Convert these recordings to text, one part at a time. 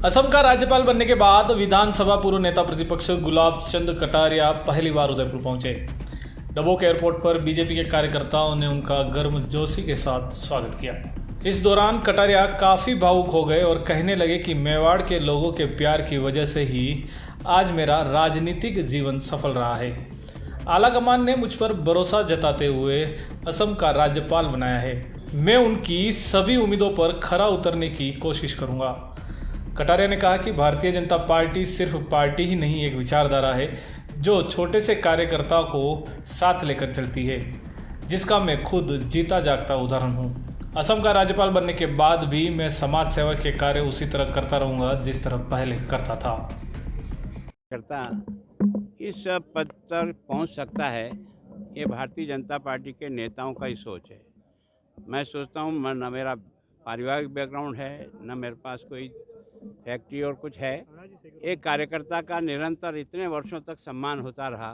असम का राज्यपाल बनने के बाद विधानसभा पूर्व नेता प्रतिपक्ष गुलाब चंद कटारिया पहली बार उदयपुर पहुंचे। डबोक एयरपोर्ट पर बीजेपी के कार्यकर्ताओं ने उनका गर्मजोशी के साथ स्वागत किया। इस दौरान कटारिया काफी भावुक हो गए और कहने लगे कि मेवाड़ के लोगों के प्यार की वजह से ही आज मेरा राजनीतिक जीवन सफल रहा है। आलाकमान ने मुझ पर भरोसा जताते हुए असम का राज्यपाल बनाया है। मैं उनकी सभी उम्मीदों पर खरा उतरने की कोशिश करूंगा। कटारिया ने कहा कि भारतीय जनता पार्टी सिर्फ पार्टी ही नहीं, एक विचारधारा है जो छोटे से कार्यकर्ताओं को साथ लेकर चलती है, जिसका मैं खुद जीता जागता उदाहरण हूँ। असम का राज्यपाल बनने के बाद भी मैं समाज सेवा के कार्य उसी तरह करता रहूँगा जिस तरह पहले करता था। इस पद पर पहुँच सकता है, ये भारतीय जनता पार्टी के नेताओं का ही सोच है। मैं सोचता हूँ न मेरा पारिवारिक बैकग्राउंड है, न मेरे पास कोई फैक्ट्री और कुछ है। एक कार्यकर्ता का निरंतर इतने वर्षों तक सम्मान होता रहा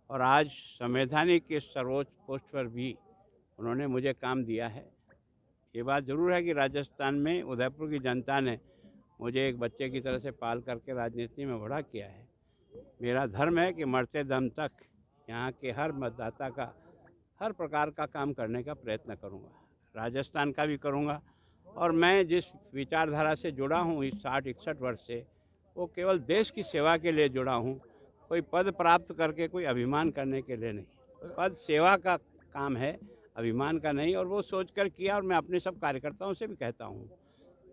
और आज संवैधानिक के सर्वोच्च पोस्ट पर भी उन्होंने मुझे काम दिया है। ये बात ज़रूर है कि राजस्थान में उदयपुर की जनता ने मुझे एक बच्चे की तरह से पाल करके राजनीति में बड़ा किया है। मेरा धर्म है कि मरते दम तक यहाँ के हर मतदाता का हर प्रकार का काम करने का प्रयत्न करूँगा, राजस्थान का भी करूँगा। और मैं जिस विचारधारा से जुड़ा हूँ इस 60-61 वर्ष से, वो केवल देश की सेवा के लिए जुड़ा हूँ, कोई पद प्राप्त करके कोई अभिमान करने के लिए नहीं। पद सेवा का काम है, अभिमान का नहीं। और वो सोचकर किया। और मैं अपने सब कार्यकर्ताओं से भी कहता हूँ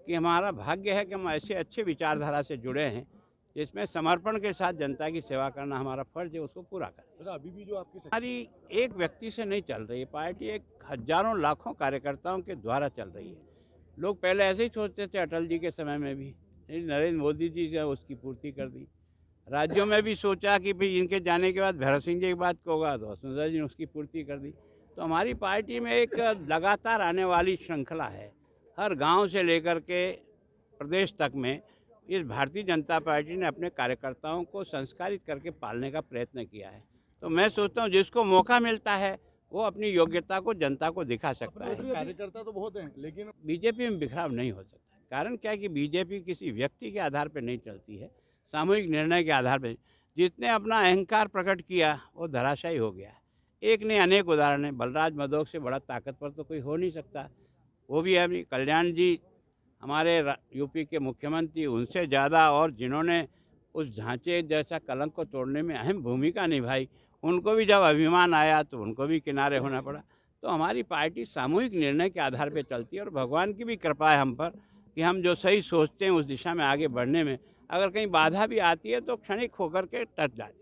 कि हमारा भाग्य है कि हम ऐसे अच्छे विचारधारा से जुड़े हैं जिसमें समर्पण के साथ जनता की सेवा करना हमारा फर्ज है, उसको पूरा करें। अभी भी जो आपकी हमारी एक व्यक्ति से नहीं चल रही है पार्टी, एक हजारों लाखों कार्यकर्ताओं के द्वारा चल रही है। लोग पहले ऐसे ही सोचते थे, अटल जी के समय में भी, नरेंद्र मोदी जी ने उसकी पूर्ति कर दी। राज्यों में भी सोचा कि भाई इनके जाने के बाद भैरव सिंह जी की बात को होगा, तो वसुंधरा जी ने उसकी पूर्ति कर दी। तो हमारी पार्टी में एक लगातार आने वाली श्रृंखला है। हर गांव से लेकर के प्रदेश तक में इस भारतीय जनता पार्टी ने अपने कार्यकर्ताओं को संस्कारित करके पालने का प्रयत्न किया है। तो मैं सोचता हूँ जिसको मौका मिलता है वो अपनी योग्यता को जनता को दिखा सकता है। कार्यकर्ता तो बहुत हैं, लेकिन बीजेपी में बिखराव नहीं हो सकता। कारण क्या है कि बीजेपी किसी व्यक्ति के आधार पर नहीं चलती है, सामूहिक निर्णय के आधार पर। जिसने अपना अहंकार प्रकट किया वो धराशायी हो गया। एक ने अनेक उदाहरण है। बलराज मधोक से बड़ा ताकतवर तो कोई हो नहीं सकता। वो भी अभी कल्याण जी हमारे यूपी के मुख्यमंत्री, उनसे ज़्यादा, और जिन्होंने उस ढांचे जैसा कलंक को तोड़ने में अहम भूमिका निभाई, उनको भी जब अभिमान आया तो उनको भी किनारे होना पड़ा। तो हमारी पार्टी सामूहिक निर्णय के आधार पर चलती है और भगवान की भी कृपा है हम पर कि हम जो सही सोचते हैं उस दिशा में आगे बढ़ने में अगर कहीं बाधा भी आती है तो क्षणिक होकर के टट जाती है।